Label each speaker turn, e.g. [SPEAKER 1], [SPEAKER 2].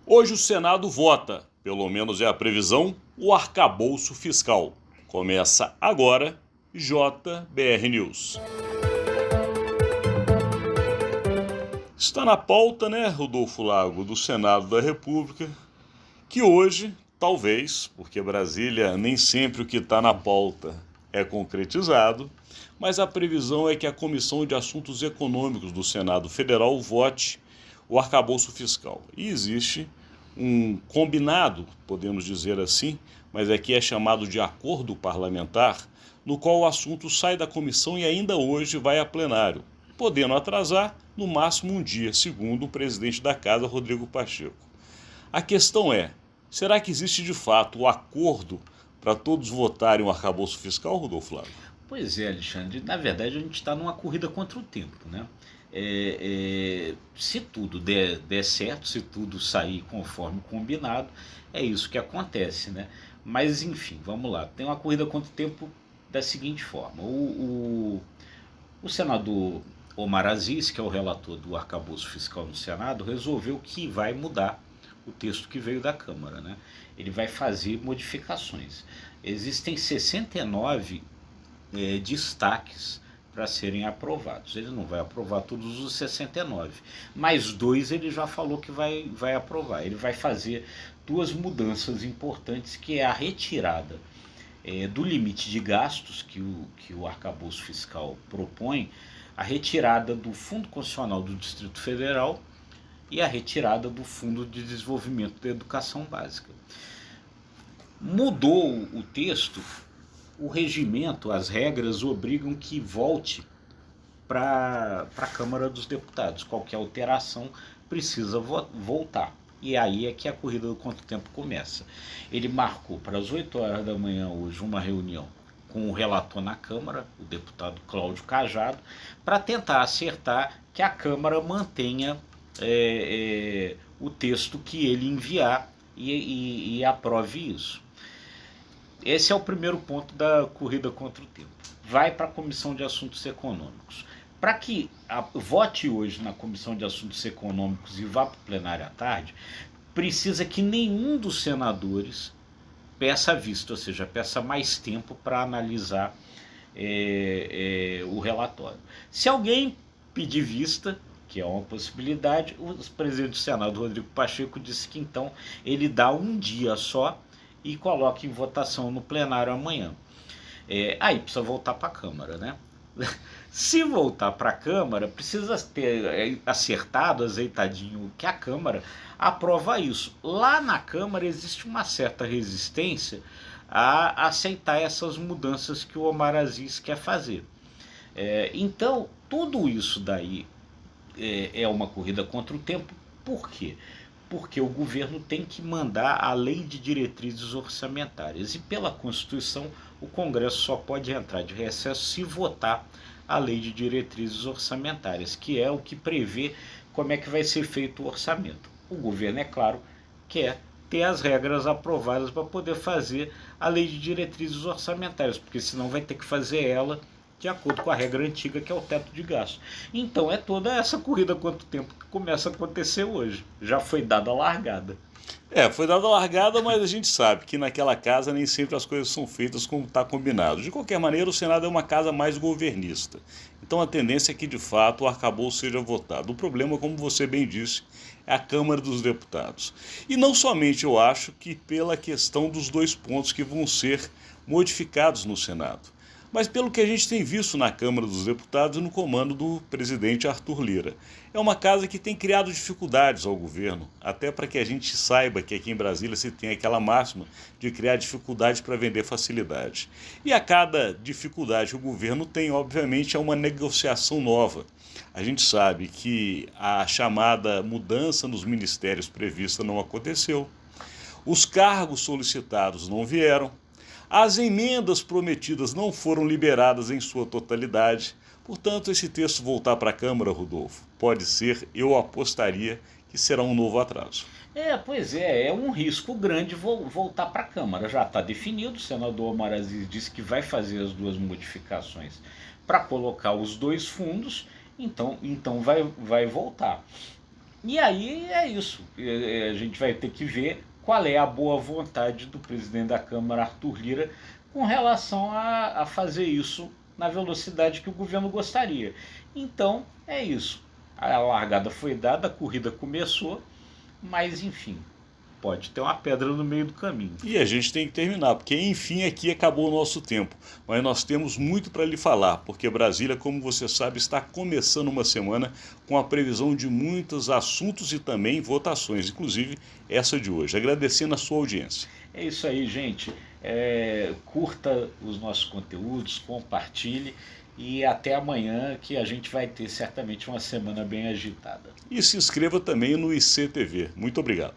[SPEAKER 1] Hoje o Senado vota, pelo menos é a previsão, o arcabouço fiscal. Começa agora, JBR News. Está na pauta, né, Rodolfo Lago, do Senado da República, que hoje, talvez, porque Brasília nem sempre o que está na pauta é concretizado, mas a previsão é que a Comissão de Assuntos Econômicos do Senado Federal vote o arcabouço fiscal. E existe um combinado, podemos dizer assim, mas aqui é chamado de acordo parlamentar, no qual o assunto sai da comissão e ainda hoje vai a plenário, podendo atrasar no máximo um dia, segundo o presidente da casa, Rodrigo Pacheco. A questão é, será que existe de fato o acordo para todos votarem o arcabouço fiscal, Rodolfo Lago?
[SPEAKER 2] Pois é, Alexandre. Na verdade, a gente está numa corrida contra o tempo, né? Se tudo der certo, se tudo sair conforme combinado, é isso que acontece, né? Mas, enfim, vamos lá. Tem uma corrida contra o tempo da seguinte forma. O senador Omar Aziz, que é o relator do arcabouço fiscal no Senado, resolveu que vai mudar o texto que veio da Câmara, né? Ele vai fazer modificações. Existem 69 destaques para serem aprovados. Ele não vai aprovar todos os 69, mas dois ele já falou que vai aprovar. Ele vai fazer duas mudanças importantes, que é a retirada do limite de gastos que o arcabouço fiscal propõe, a retirada do Fundo Constitucional do Distrito Federal e a retirada do Fundo de Desenvolvimento da Educação Básica. Mudou o texto. O regimento, as regras obrigam que volte para a Câmara dos Deputados. Qualquer alteração precisa voltar. E aí é que a corrida do quanto tempo começa. Ele marcou para as 8 horas da manhã hoje uma reunião com o relator na Câmara, o deputado Cláudio Cajado, para tentar acertar que a Câmara mantenha o texto que ele enviar e aprove isso. Esse é o primeiro ponto da corrida contra o tempo. Vai para a Comissão de Assuntos Econômicos. Para que vote hoje na Comissão de Assuntos Econômicos e vá para o plenário à tarde, precisa que nenhum dos senadores peça vista, ou seja, peça mais tempo para analisar o relatório. Se alguém pedir vista, que é uma possibilidade, o presidente do Senado, Rodrigo Pacheco, disse que então ele dá um dia só e coloca em votação no plenário amanhã. Aí precisa voltar para a Câmara, né? Se voltar para a Câmara, precisa ter acertado, azeitadinho, que a Câmara aprova isso. Lá na Câmara existe uma certa resistência a aceitar essas mudanças que o Omar Aziz quer fazer. Então, tudo isso daí é uma corrida contra o tempo. Por quê? Porque o governo tem que mandar a lei de diretrizes orçamentárias. E pela Constituição, o Congresso só pode entrar de recesso se votar a lei de diretrizes orçamentárias, que é o que prevê como é que vai ser feito o orçamento. O governo, é claro, quer ter as regras aprovadas para poder fazer a lei de diretrizes orçamentárias, porque senão vai ter que fazer ela de acordo com a regra antiga, que é o teto de gasto. Então é toda essa corrida quanto tempo que começa a acontecer hoje. Já foi dada a largada.
[SPEAKER 1] Foi dada a largada, mas a gente sabe que naquela casa nem sempre as coisas são feitas como está combinado. De qualquer maneira, o Senado é uma casa mais governista. Então a tendência é que, de fato, o arcabouço seja votado. O problema, como você bem disse, é a Câmara dos Deputados. E não somente eu acho que pela questão dos dois pontos que vão ser modificados no Senado, mas pelo que a gente tem visto na Câmara dos Deputados e no comando do presidente Arthur Lira. É uma casa que tem criado dificuldades ao governo, até para que a gente saiba que aqui em Brasília se tem aquela máxima de criar dificuldades para vender facilidade. E a cada dificuldade que o governo tem, obviamente, é uma negociação nova. A gente sabe que a chamada mudança nos ministérios prevista não aconteceu, os cargos solicitados não vieram, as emendas prometidas não foram liberadas em sua totalidade. Portanto, esse texto voltar para a Câmara, Rodolfo, pode ser, eu apostaria, que será um novo atraso.
[SPEAKER 2] Pois é um risco grande voltar para a Câmara. Já está definido, o senador Omar Aziz disse que vai fazer as duas modificações para colocar os dois fundos, então vai voltar. E aí é isso. A gente vai ter que ver qual é a boa vontade do presidente da Câmara, Arthur Lira, com relação a fazer isso na velocidade que o governo gostaria. Então é isso. A largada foi dada, a corrida começou, mas enfim, pode ter uma pedra no meio do caminho.
[SPEAKER 1] E a gente tem que terminar, porque enfim aqui acabou o nosso tempo. Mas nós temos muito para lhe falar, porque Brasília, como você sabe, está começando uma semana com a previsão de muitos assuntos e também votações, inclusive essa de hoje. Agradecendo a sua audiência.
[SPEAKER 2] É isso aí, gente. Curta os nossos conteúdos, compartilhe e até amanhã, que a gente vai ter certamente uma semana bem agitada.
[SPEAKER 1] E se inscreva também no ICTV. Muito obrigado.